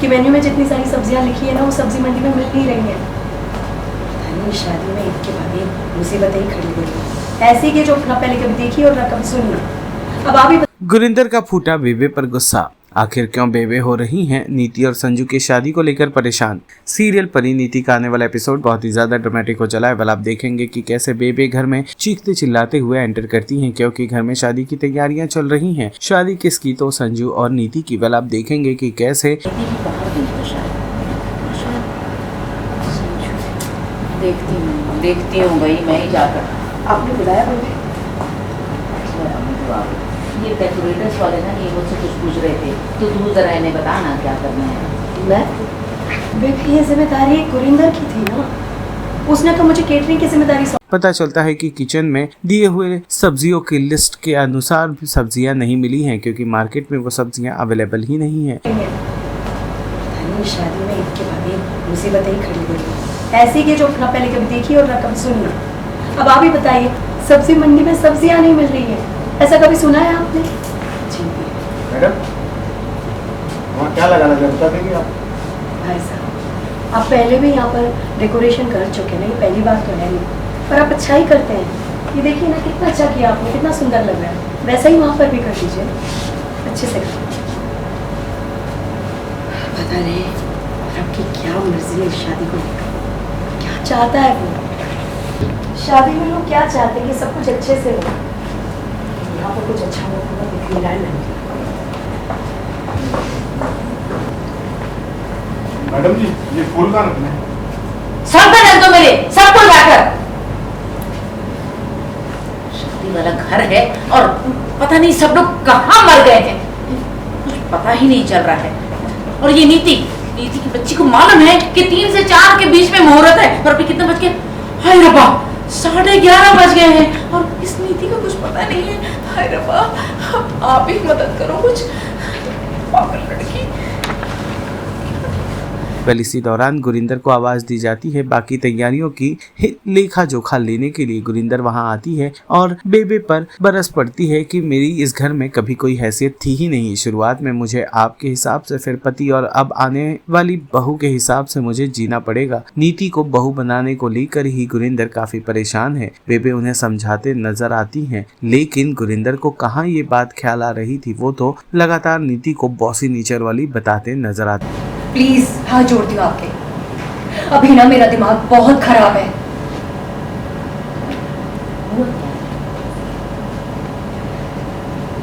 कि मेन्यू में जितनी सारी सब्जियां लिखी है ना वो सब्जी मंडी में मिल नहीं रही हैं। शादी में ईद के बाद ही मुसीबतें ही खड़ी हुई ऐसी कि जो ना पहले कभी देखी और ना कभी सुनी। अब आप ही गुरिंदर का फूटा बेबे पर गुस्सा। आखिर क्यों बेबे हो रही हैं नीति और संजू की शादी को लेकर परेशान। सीरियल परी नीति का आने वाला एपिसोड बहुत ही ज्यादा ड्रामेटिक हो चला है। वाल आप देखेंगे कि कैसे बेबे घर में चीखते चिल्लाते हुए एंटर करती हैं क्योंकि घर में शादी की तैयारियां चल रही हैं। शादी किसकी, तो संजू और नीति की। वाल आप देखेंगे कि कैसे देखती हूँ भाई मैं ही जाकर। आपने बुलाया बेबे? ये डेकोरेटर्स वाले ना ये मुझसे कुछ पूछ रहे थे, तो तू जरा इन्हें बता ना क्या करना है। मैं बेबी ये जिम्मेदारी गुरिंदर की थी ना, उसने तो मुझे केटरिंग की जिम्मेदारी पता चलता है कि किचन में दिए हुए सब्जियों की लिस्ट के अनुसार सब्जियां नहीं मिली हैं क्योंकि मार्केट में वो सब्जियां अवेलेबल ही नहीं है। शादी में ईद के बाद ही मुसीबतें ही खड़ी हुई ऐसी कि जो ना पहले कभी देखी और ना कभी सुनी। अब आप ही बताइए, सब्जी मंडी में सब्जियां नहीं मिल रही है, ऐसा कभी सुना है आपने? जी मैडम, वहाँ क्या लगाना है बता देंगे आप? भाई साहब, आप पहले भी यहाँ पर डेकोरेशन कर चुके हैं, ये पहली बार तो है नहीं, पर आप अच्छा ही करते हैं। ये देखिए ना कितना अच्छा किया आपने, कितना सुंदर लग रहा है। वैसा ही वहाँ पर भी कर दीजिए, अच्छे से कर। पता नहीं आपकी क्या मर्जी है इस शादी को लेकर, क्या चाहता है वो? शादी में लोग क्या चाहते हैं कि सब कुछ अच्छे से हो, यहाँ पर कुछ अच्छा हो मिला नहीं। मैडम जी ये फूल कहाँ रखना है? सब बदल दो मेरे, सब कुछ जाकर। शादी वाला घर है और पता नहीं सब लोग कहाँ मर गए हैं, कुछ पता ही नहीं चल रहा है। और ये नीति की बच्ची को मालूम है कि 3 से 4 के बीच में मुहूर्त है, पर अभी कितने बज गए? हाय रब्बा, 11:30 बज गए हैं और इस नीति का कुछ पता नहीं है। हाय रब्बा, आप ही मदद करो कुछ, पागल लड़की। पहले इसी दौरान गुरिंदर को आवाज दी जाती है। बाकी तैयारियों की लेखा जोखा लेने के लिए गुरिंदर वहां आती है और बेबे पर बरस पड़ती है कि मेरी इस घर में कभी कोई हैसियत थी ही नहीं। शुरुआत में मुझे आपके हिसाब से, फिर पति, और अब आने वाली बहू के हिसाब से मुझे जीना पड़ेगा। नीति को बहू बनाने को लेकर ही गुरिंदर काफी परेशान है। बेबे उन्हें समझाते नजर आती है, लेकिन गुरिंदर को कहाँ ये बात ख्याल आ रही थी, वो तो लगातार नीति को बॉसी नेचर वाली बताते नजर आते। प्लीज हाथ जोड़ती हूँ आपके, अभी ना मेरा दिमाग बहुत खराब है।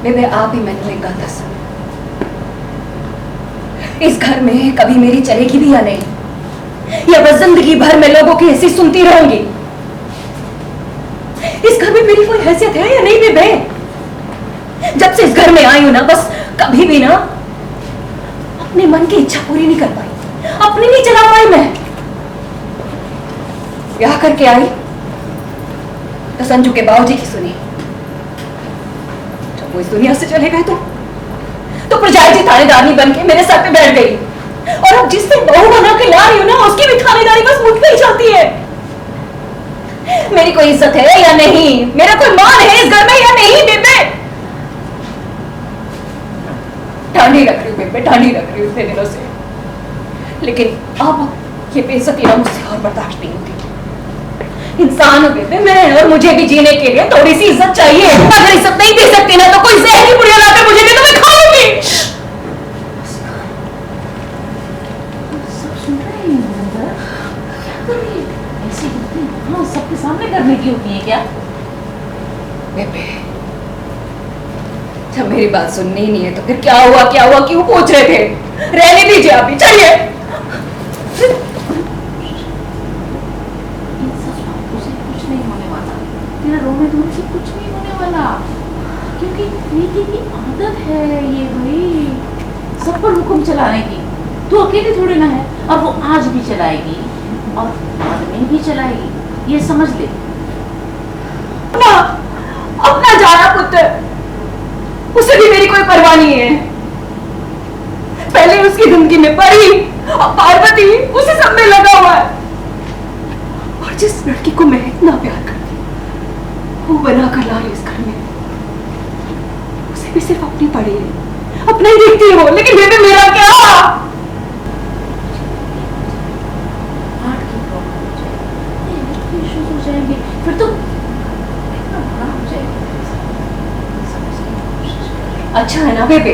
बेबे आप ही मैंने एक बात सुन, इस घर में कभी मेरी चलेगी भी या नहीं, या बस जिंदगी भर में लोगों की ऐसी सुनती रहूंगी? इस घर में मेरी कोई हैसियत है या नहीं बेबे? जब से इस घर में आई हूं ना, बस कभी भी ना अपने मन की इच्छा पूरी नहीं कर पाई, अपनी नहीं चला पाई। मैं ब्याह करके आई तो संजू के बाबूजी की सुनी, जब वो इस दुनिया से चले गए तो प्रजाजी थानेदारनी बन के मेरे सर पे बैठ गई, और अब जिससे बहू बना के ला रही हूं ना, उसकी भी थानेदारी बस मुझ पे ही चलती है। मेरी कोई इज्जत है या नहीं, मेरा कोई मान है इस घर में या नहीं बेबे? ठांडी रख रही हूँ बेबे, ठांडी रख रही हूँ इतने दिनों से, लेकिन अब ये बेइज्जती ना मुझसे और बर्दाश्त नहीं होती। इंसान हो बेबे मैं, और मुझे भी जीने के लिए थोड़ी सी इज्जत चाहिए। अगर इज्जत नहीं दे सकती ना, तो कोई जहरी पुड़िया लाकर मुझे दे तो मैं खा लूंगी। सब सुन रहे हैं अंदर, क्या कर रही है? ऐसी गलती हाँ सबके सामने करने की होती है क्या? बेबे जब मेरी बात सुननी ही नहीं है तो फिर क्या हुआ क्यों पूछ रहे थे? रहने दीजिए आप ही, चलिए। कुछ नहीं होने वाला, तेरा रोने धोने से कुछ नहीं होने वाला, क्योंकि नीति की आदत है ये भाई सब पर हुक्म चलाने की। तू अकेली थोड़ी ना है, और वो आज भी चलाएगी और बाद में भी चलाएगी, ये समझ ले। अपना जाना पुत्र, उसे भी मेरी कोई परवाह नहीं है। पहले उसकी जिंदगी में परी और पार्वती उसे सब में लगा हुआ है, और जिस लड़की को मैं इतना प्यार करती हूँ वो बना कर ला रही इस घर में, उसे भी सिर्फ अपनी पड़ी है, अपना ही देखती है वो। लेकिन बेबे मेरा क्या? अच्छा है ना बेबे,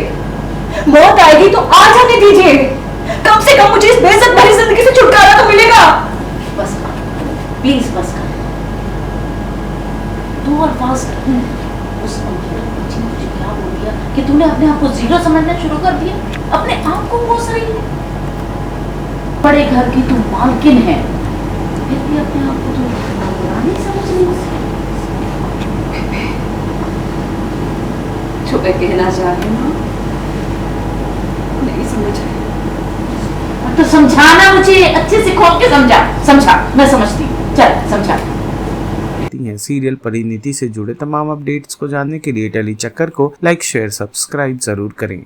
मौत आएगी तो आ जाने दीजिए, कम से कम मुझे इस बेइज्जत भरी जिंदगी से छुटकारा तो मिलेगा। बस कर, प्लीज बस कर। 2 अल्फाज उस अंकिता बच्ची ने मुझे क्या बोल दिया कि तूने अपने आप को जीरो समझना शुरू कर दिया, अपने आप को कोस रही है। बड़े घर की तू मालकिन है, फिर भी अपने आप को तू नहीं समझ रही। जो मैं कहना चाह रही हूँ नहीं समझ रही। तो समझाना मुझे अच्छे से, खोल के समझा, मैं समझती हूँ, चल समझा। हैं सीरियल परिणीति से जुड़े तमाम अपडेट्स को जानने के लिए टेली चक्कर को लाइक शेयर सब्सक्राइब जरूर करें।